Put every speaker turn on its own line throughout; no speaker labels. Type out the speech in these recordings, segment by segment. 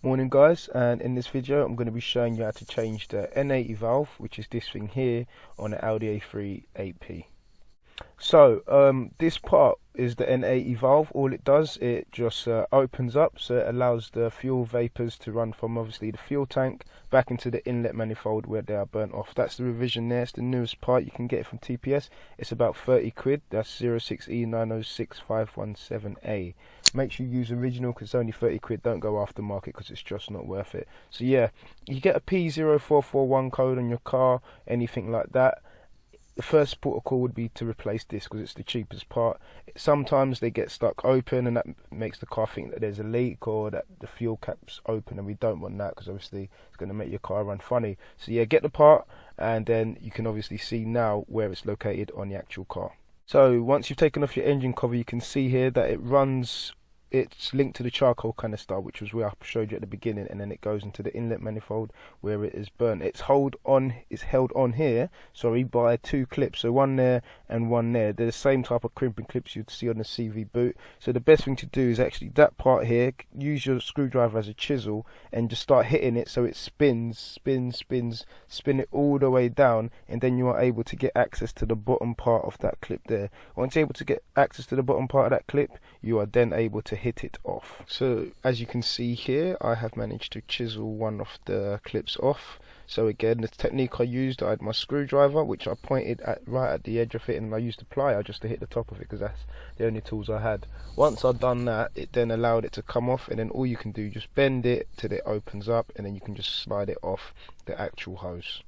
Morning guys, and in this video I'm going to be showing you how to change the N80 valve, which is this thing here, on the Audi A3 8P. So this part is the N80 valve. All it does, it just opens up, so it allows the fuel vapors to run from obviously the fuel tank back into the inlet manifold where they are burnt off. That's the revision there. It's the newest part. You can get it from TPS. It's about 30 quid. That's 06E906517A. Make sure you use original because it's only 30 quid. Don't go aftermarket because it's just not worth it. So yeah, you get a P0441 code on your car, anything like that. The first port of call would be to replace this because it's the cheapest part. Sometimes they get stuck open and that makes the car think that there's a leak or that the fuel cap's open, and we don't want that because obviously it's going to make your car run funny. So yeah, get the part and then you can obviously see now where it's located on the actual car. So once you've taken off your engine cover, you can see here that it runs, it's linked to the charcoal canister, which was where I showed you at the beginning, and then it goes into the inlet manifold where it is burnt. It's held on here, sorry, by two clips, so one there and one there. They're the same type of crimping clips you'd see on the CV boot. So the best thing to do is actually that part here, use your screwdriver as a chisel and just start hitting it so it spins it all the way down, and then you are able to get access to the bottom part of that clip there. Once you're able to get access to the bottom part of that clip, you are then able to hit it off. So as you can see here, I have managed to chisel one of the clips off. So again, the technique I used, I had my screwdriver which I pointed at right at the edge of it, and I used the plier just to hit the top of it because that's the only tools I had. Once I'd done that, it then allowed it to come off, and then all you can do, just bend it till it opens up, and then you can just slide it off the actual hose.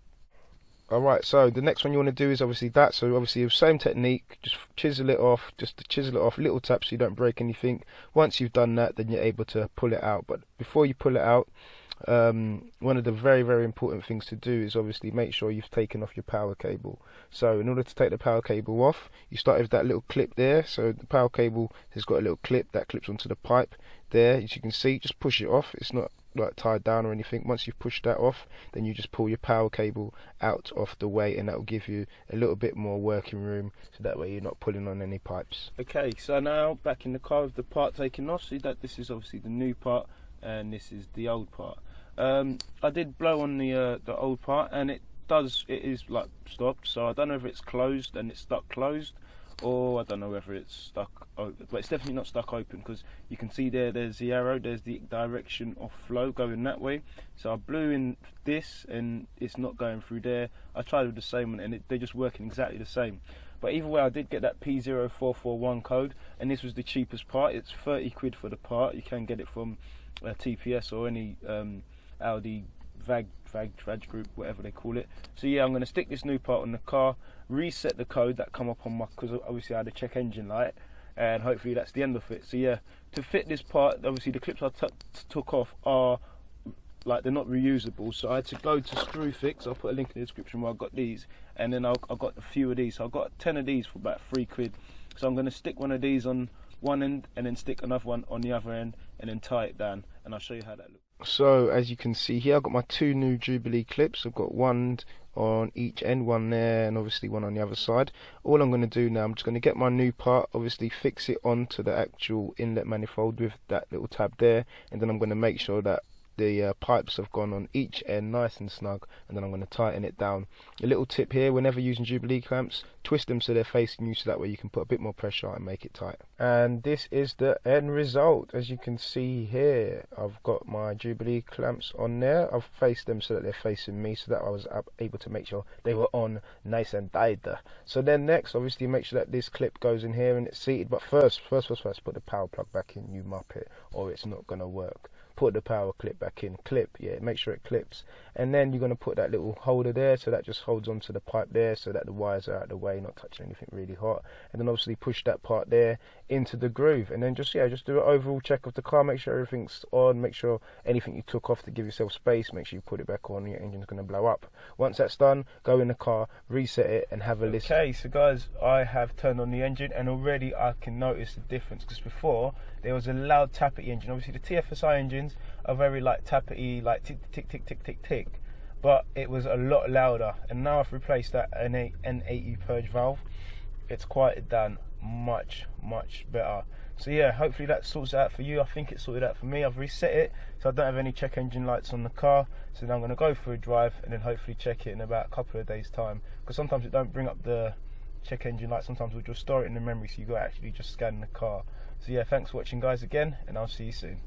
Alright, so the next one you want to do is obviously that. So obviously the same technique, just chisel it off, little taps so you don't break anything. Once you've done that, then you're able to pull it out. But before you pull it out, one of the very important things to do is obviously make sure you've taken off your power cable. So in order to take the power cable off, you start with that little clip there. So the power cable has got a little clip that clips onto the pipe there. As you can see, just push it off. It's not like tied down or anything. Once you've pushed that off, then you just pull your power cable out of the way, and that will give you a little bit more working room, so that way you're not pulling on any pipes. Okay, so now back in the car with the part taken off. See that this is obviously the new part and this is the old part. I did blow on the old part, and it is like stopped, so I don't know if it's closed and it's stuck closed, or I don't know whether it's stuck open, but it's definitely not stuck open because you can see there's the arrow, there's the direction of flow going that way. So I blew in this and it's not going through there. I tried with the same one and they're just working exactly the same. But either way, I did get that P0441 code, and this was the cheapest part. It's 30 quid for the part. You can get it from TPS or any Audi VAG group, whatever they call it. So yeah, I'm going to stick this new part on the car, reset the code that come up on my, because obviously I had a check engine light, and hopefully that's the end of it. So yeah, to fit this part, obviously the clips I took off are like, they're not reusable, so I had to go to Screwfix. I'll put a link in the description where I got these, and then I got a few of these. So I got 10 of these for about 3 quid. So I'm going to stick one of these on one end and then stick another one on the other end and then tie it down, and I'll show you how that looks. So as you can see here, I've got my 2 new Jubilee clips. I've got one on each end, one there and obviously one on the other side. All I'm going to do now, I'm just going to get my new part, obviously fix it onto the actual inlet manifold with that little tab there, and then I'm going to make sure that the pipes have gone on each end nice and snug, and then I'm going to tighten it down. A little tip here, whenever using Jubilee clamps, twist them so they're facing you, so that way you can put a bit more pressure and make it tight. And this is the end result. As you can see here, I've got my Jubilee clamps on there. I've faced them so that they're facing me, so that I was able to make sure they were on nice and tight. So then next, obviously make sure that this clip goes in here and it's seated, but first put the power plug back in, you muppet, or it's not going to work. Put the power clip back in, make sure it clips, and then you're going to put that little holder there, so that just holds onto the pipe there, so that the wires are out of the way, not touching anything really hot. And then obviously push that part there into the groove, and then just do an overall check of the car, make sure everything's on, make sure anything you took off to give yourself space, make sure you put it back on. Your engine's going to blow up. Once that's done, go in the car, reset it, and have a listen. Okay, so guys, I have turned on the engine, and already I can notice the difference, because before there was a loud tappity engine. Obviously the TFSI engines are very like tappity, like tick tick tick tick tick tick, but it was a lot louder. And now I've replaced that N80 Purge valve, it's quieted down much better. So yeah, hopefully that sorts it out for you. I think it sorted out for me. I've reset it so I don't have any check engine lights on the car. So now I'm going to go for a drive and then hopefully check it in about a couple of days time, because sometimes it don't bring up the check engine light. Sometimes we'll just store it in the memory, so you got to actually just scan the car. So yeah, thanks for watching guys again, and I'll see you soon.